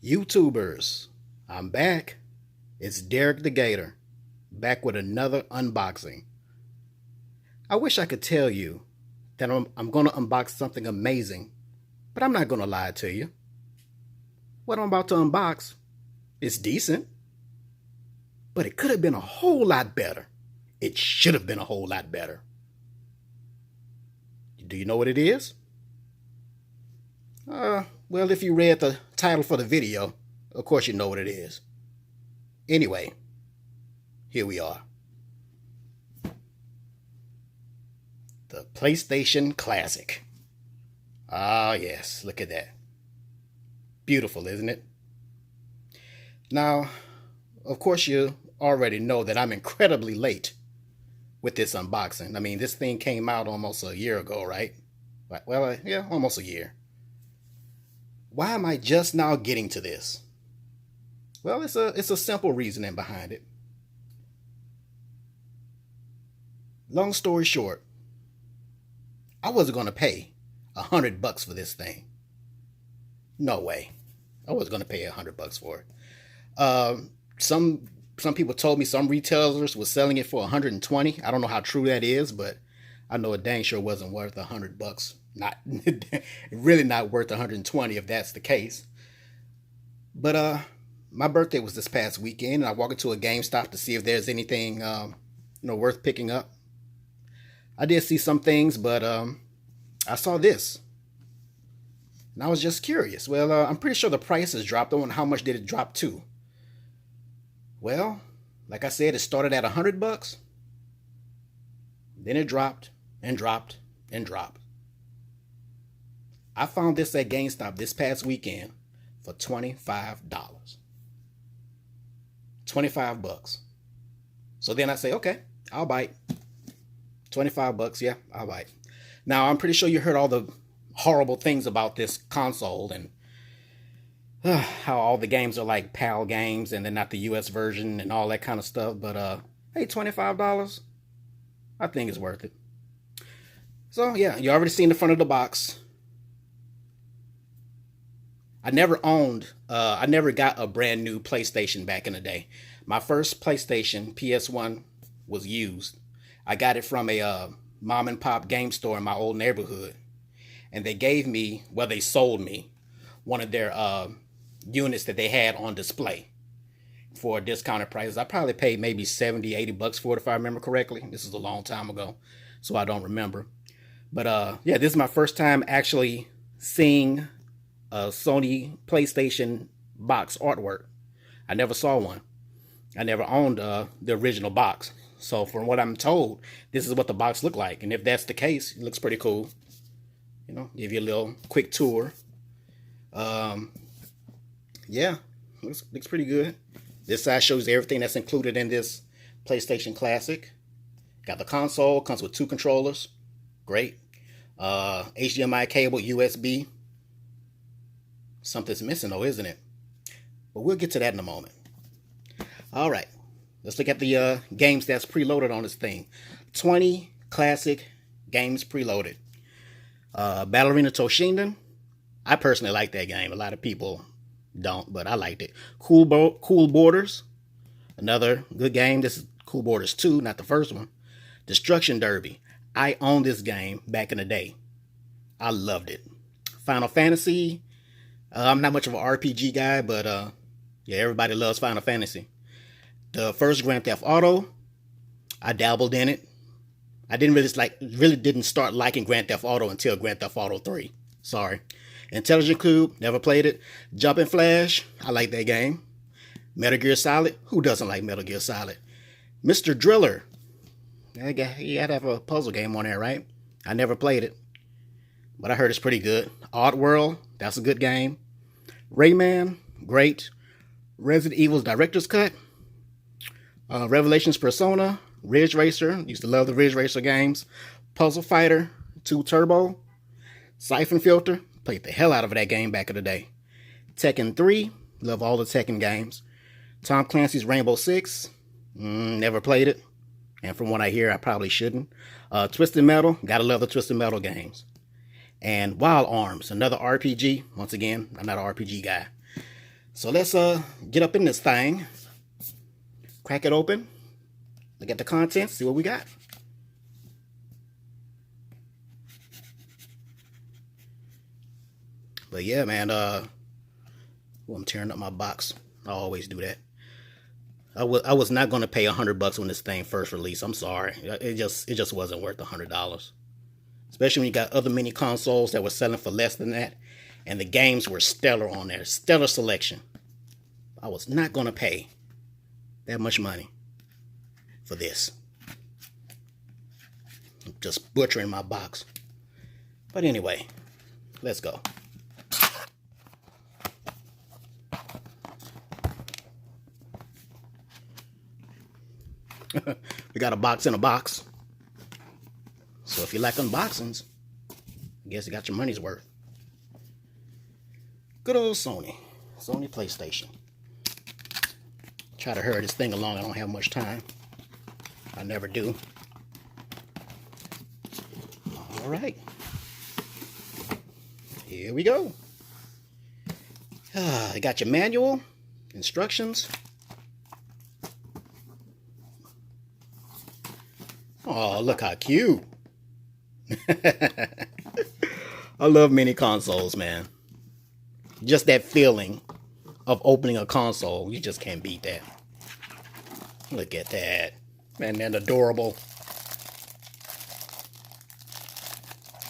YouTubers, I'm back. It's Derek the Gator, back with another unboxing. I wish I could tell you that I'm going to unbox something amazing, but I'm not going to lie to you. What I'm about to unbox is decent, but it could have been a whole lot better. It should have been a whole lot better. Do you know what it is? Well, if you read the title for the video, of course you know what it is. Anyway, here we are. The PlayStation Classic. Ah, yes, look at that. Beautiful, isn't it? Now, of course you already know that I'm incredibly late with this unboxing. I mean, this thing came out almost a year ago, right? Well, yeah, almost a year. Why am I just now getting to this? Well, it's a simple reasoning behind it. Long story short, I wasn't going to pay $100 for this thing. No way. I wasn't going to pay $100 for it. Some people told me some retailers were selling it for $120. I don't know how true that is, but I know it dang sure wasn't worth $100. Not really not worth $120 if that's the case. But my birthday was this past weekend, and I walked into a GameStop to see if there's anything worth picking up. I did see some things, but I saw this, and I was just curious. Well, I'm pretty sure the price has dropped. I wonder how much did it drop to? Well, like I said, it started at $100. Then it dropped and dropped and dropped. I found this at GameStop this past weekend for $25. $25. So then I say, okay, I'll bite. $25, yeah, I'll bite. Now, I'm pretty sure you heard all the horrible things about this console and how all the games are like PAL games and they're not the US version and all that kind of stuff. But hey, $25, I think it's worth it. So yeah, you already seen the front of the box. I never got a brand new PlayStation back in the day. My first PlayStation, PS1, was used. I got it from a mom and pop game store in my old neighborhood. And they gave me, well, they sold me one of their units that they had on display for discounted prices. I probably paid maybe $70, $80 for it if I remember correctly. This is a long time ago, so I don't remember. But yeah, this is my first time actually seeing a Sony PlayStation box artwork. I never saw one. I never owned the original box. So from what I'm told, this is what the box looked like. And if that's the case, it looks pretty cool. You know, give you a little quick tour. Yeah, looks pretty good. This side shows everything that's included in this PlayStation Classic. Got the console, comes with 2 controllers. Great. HDMI cable, USB. Something's missing though, isn't it? But we'll get to that in a moment. All right, let's look at the games that's preloaded on this thing. 20 classic games preloaded. Ballerina Toshinden. I personally like that game. A lot of people don't, but I liked it. Cool Borders. Another good game. This is Cool Borders 2, not the first one. Destruction Derby. I owned this game back in the day. I loved it. Final Fantasy. I'm not much of an RPG guy, but yeah, everybody loves Final Fantasy. The first Grand Theft Auto, I dabbled in it. I really didn't start liking Grand Theft Auto until Grand Theft Auto 3. Sorry. Intelligent Cube, never played it. Jumping Flash, I like that game. Metal Gear Solid, who doesn't like Metal Gear Solid? Mr. Driller, you gotta have a puzzle game on there, right? I never played it, but I heard it's pretty good. Oddworld, that's a good game. Rayman, great. Resident Evil's Director's Cut. Revelations Persona. Ridge Racer, used to love the Ridge Racer games. Puzzle Fighter 2 Turbo. Siphon Filter, played the hell out of that game back in the day. Tekken 3, love all the Tekken games. Tom Clancy's Rainbow Six, never played it. And from what I hear, I probably shouldn't. Twisted Metal, gotta love the Twisted Metal games. And Wild Arms, another RPG. Once again, I'm not an RPG guy. So let's get up in this thing, crack it open, look at the contents, see what we got. But yeah, man, I'm tearing up my box. I always do that. I was not going to pay $100 when this thing first released. I'm sorry. It just wasn't worth $100. Especially when you got other mini consoles that were selling for less than that. And the games were stellar on there. Stellar selection. I was not going to pay that much money for this. I'm just butchering my box. But anyway, let's go. We got a box in a box. So if you like unboxings, I guess you got your money's worth. Good old Sony. Sony PlayStation. Try to hurry this thing along. I don't have much time. I never do. Alright. Here we go. You got your manual, instructions. Oh, look how cute. I love mini consoles, man. Just that feeling of opening a console, you just can't beat that. Look at that. Man, they're adorable.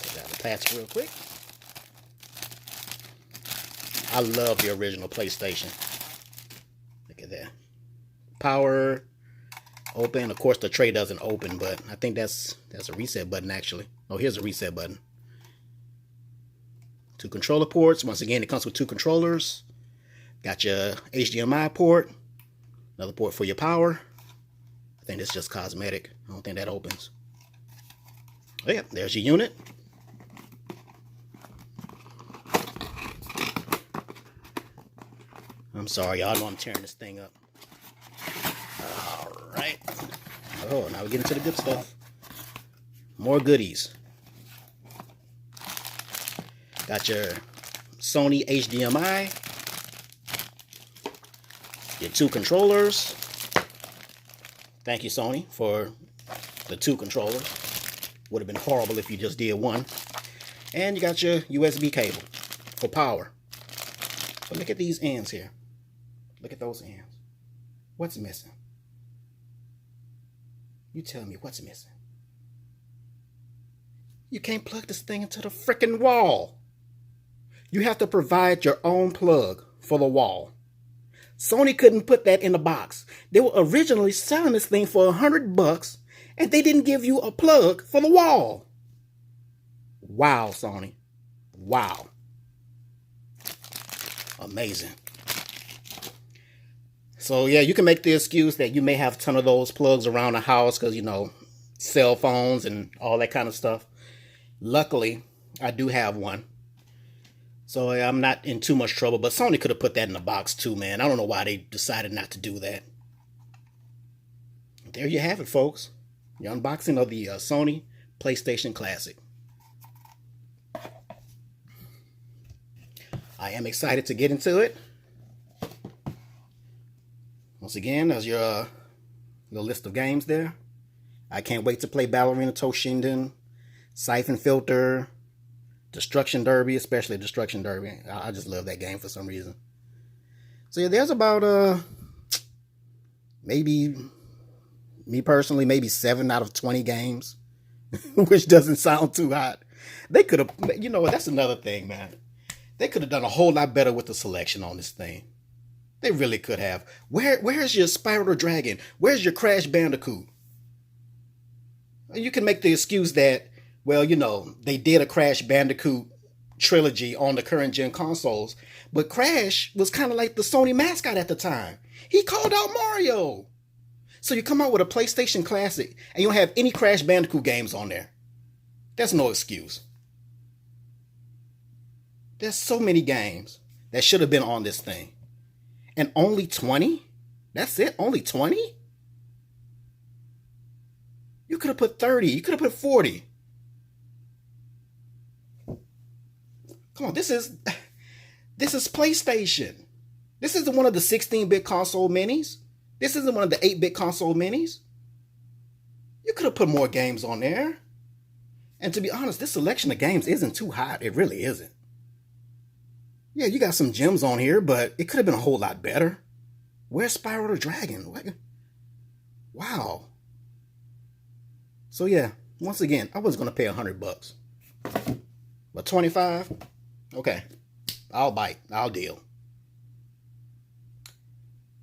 Put that in the plastic real quick. I love the original PlayStation. Look at that. Power, open. Of course, the tray doesn't open, but I think that's a reset button, actually. Oh, here's a reset button. 2 controller ports. Once again, it comes with 2 controllers. Got your HDMI port. Another port for your power. I think that's just cosmetic. I don't think that opens. Oh, yeah, there's your unit. I'm sorry, y'all know I'm tearing this thing up. Alright. Oh, now we get into the good stuff. More goodies. Got your Sony HDMI. Your 2 controllers. Thank you, Sony, for the 2 controllers. Would have been horrible if you just did one. And you got your USB cable for power. But look at these ends here. Look at those ends. What's missing? You tell me what's missing. You can't plug this thing into the frickin' wall. You have to provide your own plug for the wall. Sony couldn't put that in the box. They were originally selling this thing for $100, and they didn't give you a plug for the wall. Wow, Sony. Wow. Amazing. So yeah, you can make the excuse that you may have a ton of those plugs around the house because, you know, cell phones and all that kind of stuff. Luckily, I do have one. So I'm not in too much trouble, but Sony could have put that in the box too, man. I don't know why they decided not to do that. There you have it, folks. The unboxing of the Sony PlayStation Classic. I am excited to get into it. Once again, there's your little list of games there. I can't wait to play Ballerina Toshinden, Siphon Filter, Destruction Derby, especially Destruction Derby. I just love that game for some reason. So yeah, there's about maybe, me personally, maybe 7 out of 20 games, which doesn't sound too hot. They could have, you know, that's another thing, man. They could have done a whole lot better with the selection on this thing. They really could have. Where's your Spyro Dragon? Where's your Crash Bandicoot? You can make the excuse that, well, you know, they did a Crash Bandicoot trilogy on the current gen consoles, but Crash was kind of like the Sony mascot at the time. He called out Mario. So you come out with a PlayStation Classic and you don't have any Crash Bandicoot games on there. That's no excuse. There's so many games that should have been on this thing. And only 20? That's it? Only 20? You could have put 30. You could have put 40. Come on, this is PlayStation. This isn't one of the 16-bit console minis. This isn't one of the 8-bit console minis. You could have put more games on there. And to be honest, this selection of games isn't too hot. It really isn't. Yeah, you got some gems on here, but it could have been a whole lot better. Where's Spyro the Dragon? What? Wow. So yeah, once again, I was going to pay $100. But 25? Okay. I'll bite. I'll deal.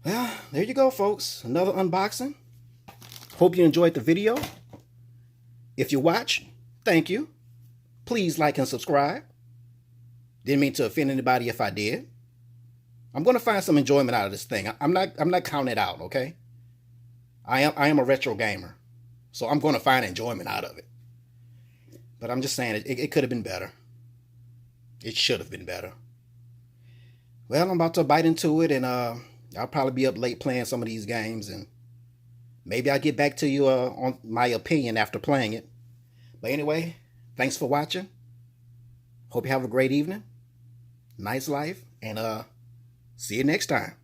Well, there you go, folks. Another unboxing. Hope you enjoyed the video. If you watch, thank you. Please like and subscribe. Didn't mean to offend anybody if I did. I'm going to find some enjoyment out of this thing. I'm not counting it out, okay? I am a retro gamer. So I'm going to find enjoyment out of it. But I'm just saying it could have been better. It should have been better. Well, I'm about to bite into it, and I'll probably be up late playing some of these games, and maybe I'll get back to you on my opinion after playing it. But anyway, thanks for watching. Hope you have a great evening. Nice life, and see you next time.